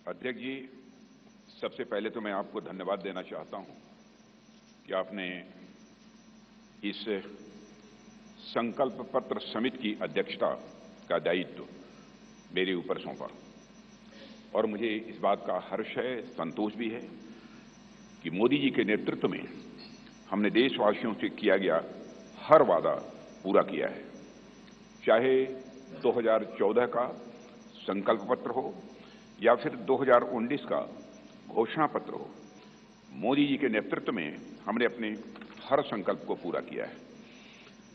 अध्यक्ष जी, सबसे पहले तो मैं आपको धन्यवाद देना चाहता हूं कि आपने इस संकल्प पत्र समिति की अध्यक्षता का दायित्व मेरे ऊपर सौंपा और मुझे इस बात का हर्ष है, संतोष भी है कि मोदी जी के नेतृत्व में हमने देशवासियों से किया गया हर वादा पूरा किया है। चाहे 2014 का संकल्प पत्र हो या फिर 2019 का घोषणा पत्र हो, मोदी जी के नेतृत्व में हमने अपने हर संकल्प को पूरा किया है।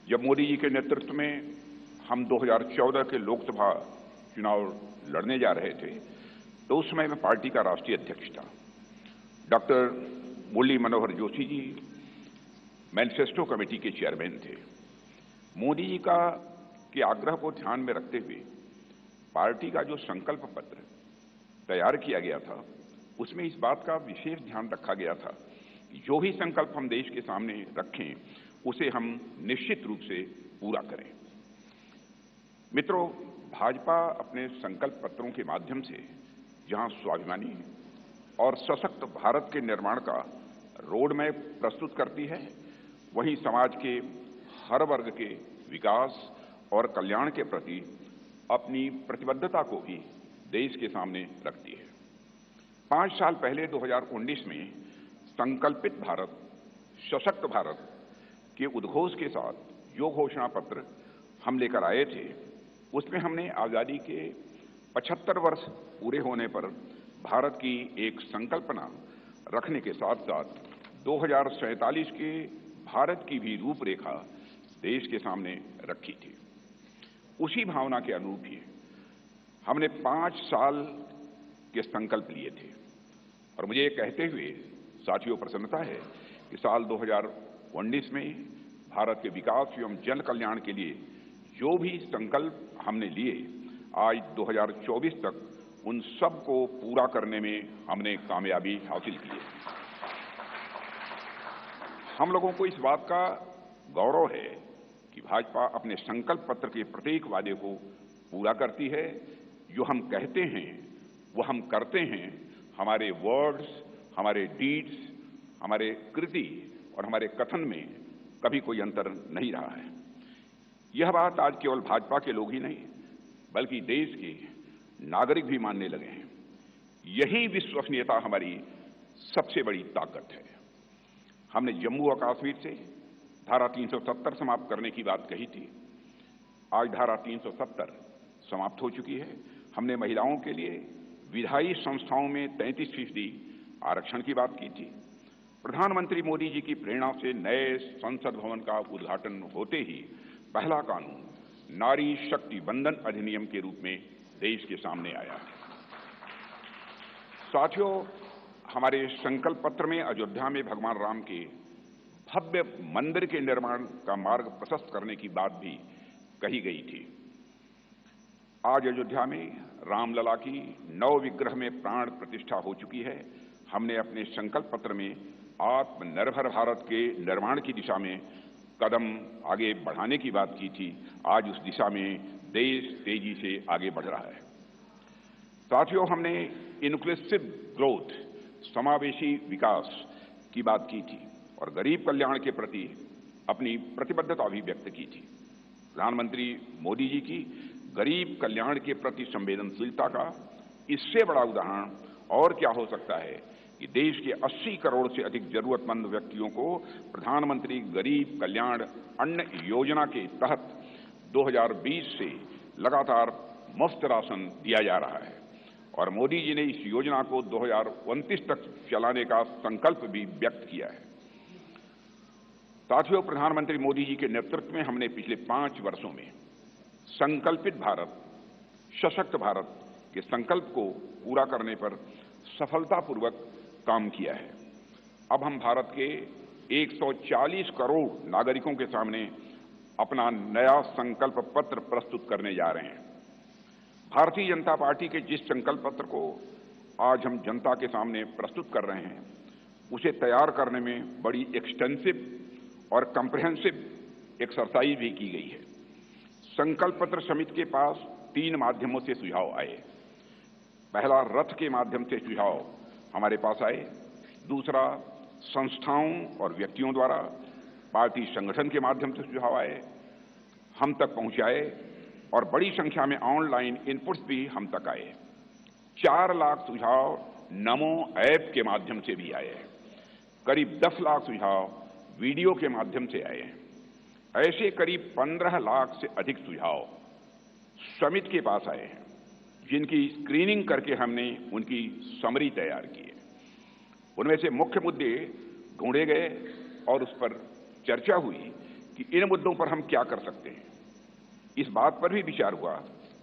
जब मोदी जी के नेतृत्व में हम 2014 के लोकसभा चुनाव लड़ने जा रहे थे तो उस समय मैं पार्टी का राष्ट्रीय अध्यक्ष था। Doctor Murli Manohar Joshi ji manifesto committee के चेयरमैन थे। मोदी जी के आग्रह को ध्यान में रखते हुए पार्टी का जो संकल्प पत्र तैयार किया गया था उसमें इस बात का विशेष ध्यान रखा गया था कि जो भी संकल्प हम देश के सामने रखें उसे हम निश्चित रूप से पूरा करें। मित्रों, भाजपा अपने संकल्प पत्रों के माध्यम से जहां स्वाभिमानी और सशक्त भारत के निर्माण का रोड मैप प्रस्तुत करती है, वहीं समाज के हर वर्ग के विकास और कल्याण के प्रति अपनी प्रतिबद्धता को भी देश के सामने रखती है। 5 साल पहले 2019 में संकल्पित भारत, सशक्त भारत के उद्घोष के साथ जो घोषणा पत्र हम लेकर आए थे, उसमें हमने आजादी के 75 वर्ष पूरे होने पर भारत की एक संकल्पना रखने के साथ साथ 2047 के भारत की भी रूपरेखा देश के सामने रखी थी। उसी भावना के अनुरूप ही हमने 5 साल के संकल्प लिए थे और मुझे ये कहते हुए साथियों प्रसन्नता है कि साल 2019 में भारत के विकास एवं जन कल्याण के लिए जो भी संकल्प हमने लिए, आज 2024 तक उन सब को पूरा करने में हमने कामयाबी हासिल की है। हम लोगों को इस बात का गौरव है कि भाजपा अपने संकल्प पत्र के प्रत्येक वादे को पूरा करती है। जो हम कहते हैं वो हम करते हैं। हमारे वर्ड्स, हमारे डीड्स, हमारे कृति और हमारे कथन में कभी कोई अंतर नहीं रहा है। यह बात आज केवल भाजपा के लोग ही नहीं बल्कि देश के नागरिक भी मानने लगे हैं। यही विश्वसनीयता हमारी सबसे बड़ी ताकत है। हमने जम्मू और कश्मीर से धारा 370 समाप्त करने की बात कही थी। आज धारा 370 समाप्त हो चुकी है। हमने महिलाओं के लिए विधायी संस्थाओं में 33% आरक्षण की बात की थी। प्रधानमंत्री मोदी जी की प्रेरणा से नए संसद भवन का उद्घाटन होते ही पहला कानून नारी शक्ति बंधन अधिनियम के रूप में देश के सामने आया। साथियों, हमारे संकल्प पत्र में अयोध्या में भगवान राम के भव्य मंदिर के निर्माण का मार्ग प्रशस्त करने की बात भी कही गई थी। आज अयोध्या में रामलला की नव विग्रह में प्राण प्रतिष्ठा हो चुकी है। हमने अपने संकल्प पत्र में आत्मनिर्भर भारत के निर्माण की दिशा में कदम आगे बढ़ाने की बात की थी। आज उस दिशा में देश तेजी से आगे बढ़ रहा है। साथियों, हमने इंक्लूसिव ग्रोथ, समावेशी विकास की बात की थी और गरीब कल्याण के प्रति अपनी प्रतिबद्धता भी व्यक्त की थी। प्रधानमंत्री मोदी जी की गरीब कल्याण के प्रति संवेदनशीलता का इससे बड़ा उदाहरण और क्या हो सकता है कि देश के 80 करोड़ से अधिक जरूरतमंद व्यक्तियों को प्रधानमंत्री गरीब कल्याण अन्न योजना के तहत 2020 से लगातार मुफ्त राशन दिया जा रहा है और मोदी जी ने इस योजना को 2029 तक चलाने का संकल्प भी व्यक्त किया है। साथियों, प्रधानमंत्री मोदी जी के नेतृत्व में हमने पिछले 5 वर्षों में संकल्पित भारत, सशक्त भारत के संकल्प को पूरा करने पर सफलतापूर्वक काम किया है। अब हम भारत के 140 करोड़ नागरिकों के सामने अपना नया संकल्प पत्र प्रस्तुत करने जा रहे हैं। भारतीय जनता पार्टी के जिस संकल्प पत्र को आज हम जनता के सामने प्रस्तुत कर रहे हैं, उसे तैयार करने में बड़ी एक्सटेंसिव और कम्प्रिहेंसिव एक्सरसाइज भी की गई है। संकल्प पत्र समिति के पास 3 माध्यमों से सुझाव आए। पहला रथ के माध्यम से सुझाव हमारे पास आए, दूसरा संस्थाओं और व्यक्तियों द्वारा पार्टी संगठन के माध्यम से सुझाव आए, हम तक पहुंचाए और बड़ी संख्या में ऑनलाइन इनपुट्स भी हम तक आए। 4 लाख सुझाव नमो ऐप के माध्यम से भी आए हैं, करीब 10 लाख सुझाव वीडियो के माध्यम से आए हैं। ऐसे करीब 15 लाख से अधिक सुझाव समिति के पास आए हैं, जिनकी स्क्रीनिंग करके हमने उनकी समरी तैयार की है। उनमें से मुख्य मुद्दे ढूंढे गए और उस पर चर्चा हुई कि इन मुद्दों पर हम क्या कर सकते हैं। इस बात पर भी विचार हुआ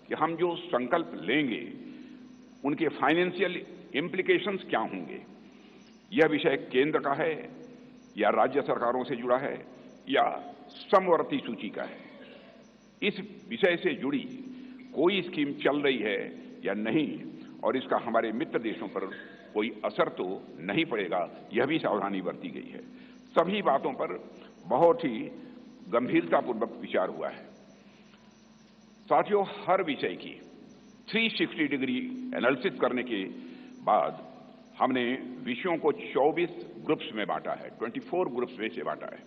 कि हम जो संकल्प लेंगे उनके फाइनेंशियल इम्प्लीकेशंस क्या होंगे। यह विषय केंद्र का है या राज्य सरकारों से जुड़ा है या समवर्ती सूची का है। इस विषय से जुड़ी कोई स्कीम चल रही है या नहीं और इसका हमारे मित्र देशों पर कोई असर तो नहीं पड़ेगा, यह भी सावधानी बरती गई है। सभी बातों पर बहुत ही गंभीरतापूर्वक विचार हुआ है। साथियों, हर विषय की 360 डिग्री एनालिसिस करने के बाद हमने विषयों को 24 ग्रुप्स में बांटा है, 24 ग्रुप्स में से बांटा है।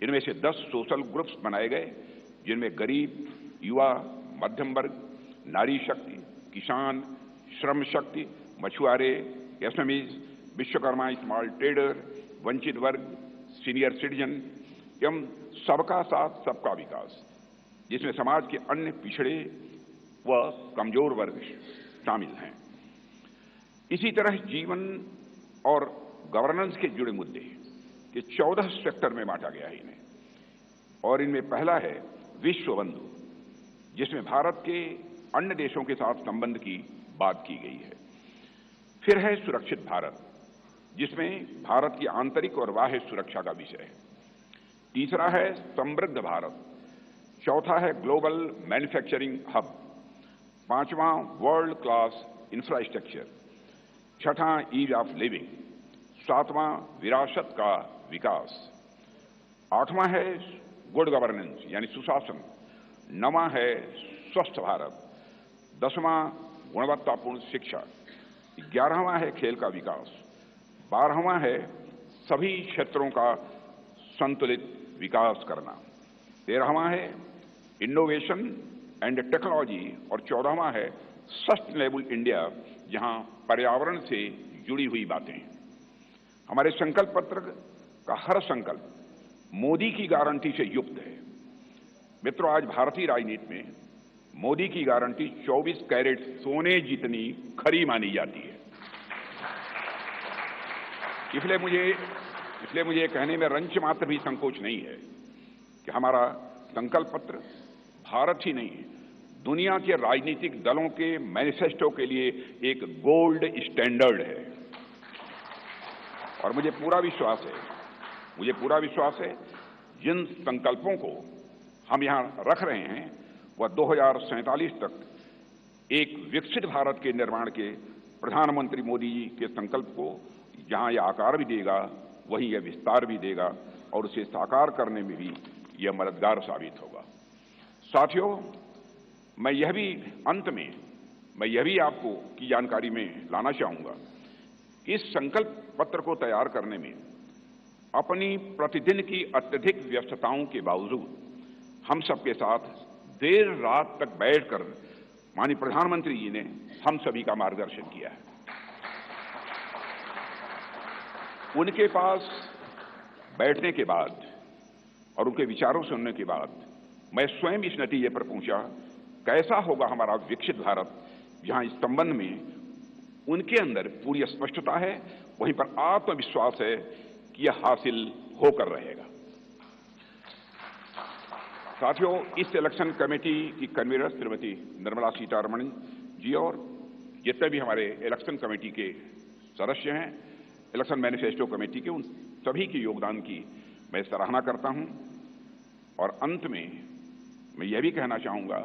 इनमें से 10 सोशल ग्रुप्स बनाए गए, जिनमें गरीब, युवा, मध्यम वर्ग, नारी शक्ति, किसान, श्रम शक्ति, मछुआरे, एसएमईज, विश्वकर्मा, स्मॉल ट्रेडर, वंचित वर्ग, सीनियर सिटीजन एवं सबका साथ सबका विकास, जिसमें समाज के अन्य पिछड़े व कमजोर वर्ग शामिल हैं। इसी तरह जीवन और गवर्नेंस के जुड़े मुद्दे के 14 सेक्टर में बांटा गया है इन्हें, और इनमें पहला है विश्व बंधु, जिसमें भारत के अन्य देशों के साथ संबंध की बात की गई है। फिर है सुरक्षित भारत, जिसमें भारत की आंतरिक और बाह्य सुरक्षा का विषय है। तीसरा है समृद्ध भारत, चौथा है ग्लोबल मैन्युफैक्चरिंग हब, पांचवां वर्ल्ड क्लास इंफ्रास्ट्रक्चर, छठा ईज ऑफ लिविंग, सातवां विरासत का विकास, आठवां है गुड गवर्नेंस यानी सुशासन, नवां है स्वस्थ भारत, 10वां गुणवत्तापूर्ण शिक्षा, 11वां है खेल का विकास, 12वां है सभी क्षेत्रों का संतुलित विकास करना, 13वां है इनोवेशन एंड टेक्नोलॉजी और 14वां है सस्टेनेबल इंडिया, जहां पर्यावरण से जुड़ी हुई बातें हैं। हमारे संकल्प पत्र का हर संकल्प मोदी की गारंटी से युक्त है। मित्रों, आज भारतीय राजनीति में मोदी की गारंटी 24 कैरेट सोने जितनी खरी मानी जाती है। इसलिए मुझे कहने में रंच मात्र भी संकोच नहीं है कि हमारा संकल्प पत्र भारत ही नहीं, दुनिया के राजनीतिक दलों के मैनिफेस्टो के लिए एक गोल्ड स्टैंडर्ड है। और मुझे पूरा विश्वास है जिन संकल्पों को हम यहां रख रहे हैं वह 2047 तक एक विकसित भारत के निर्माण के प्रधानमंत्री मोदी जी के संकल्प को जहां यह आकार भी देगा, वहीं यह विस्तार भी देगा और उसे साकार करने में भी यह मददगार साबित होगा। साथियों, मैं यह भी आपको की जानकारी में लाना चाहूंगा, इस संकल्प पत्र को तैयार करने में अपनी प्रतिदिन की अत्यधिक व्यस्तताओं के बावजूद हम सबके साथ देर रात तक बैठकर माननीय प्रधानमंत्री जी ने हम सभी का मार्गदर्शन किया है। उनके पास बैठने के बाद और उनके विचारों सुनने के बाद मैं स्वयं इस नतीजे पर पहुंचा, कैसा होगा हमारा विकसित भारत, जहां इस संबंध में उनके अंदर पूरी स्पष्टता है, वहीं पर आत्मविश्वास है कि यह हासिल होकर रहेगा। साथियों, इस इलेक्शन कमेटी की कन्वीनर श्रीमती निर्मला सीतारमण जी और जितने भी हमारे इलेक्शन कमेटी के सदस्य हैं, इलेक्शन मैनिफेस्टो कमेटी के, उन सभी के योगदान की मैं सराहना करता हूं। और अंत में मैं यह भी कहना चाहूंगा,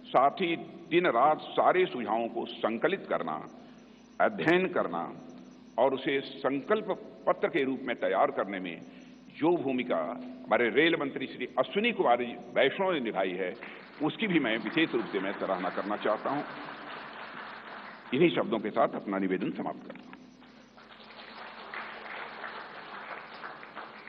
साथ ही दिन रात सारे सुझावों को संकलित करना, अध्ययन करना और उसे संकल्प पत्र के रूप में तैयार करने में जो भूमिका हमारे रेल मंत्री श्री अश्विनी कुमार वैष्णव ने निभाई है, उसकी भी मैं विशेष रूप से मैं सराहना करना चाहता हूं। इन्हीं शब्दों के साथ अपना निवेदन समाप्त करता हूं।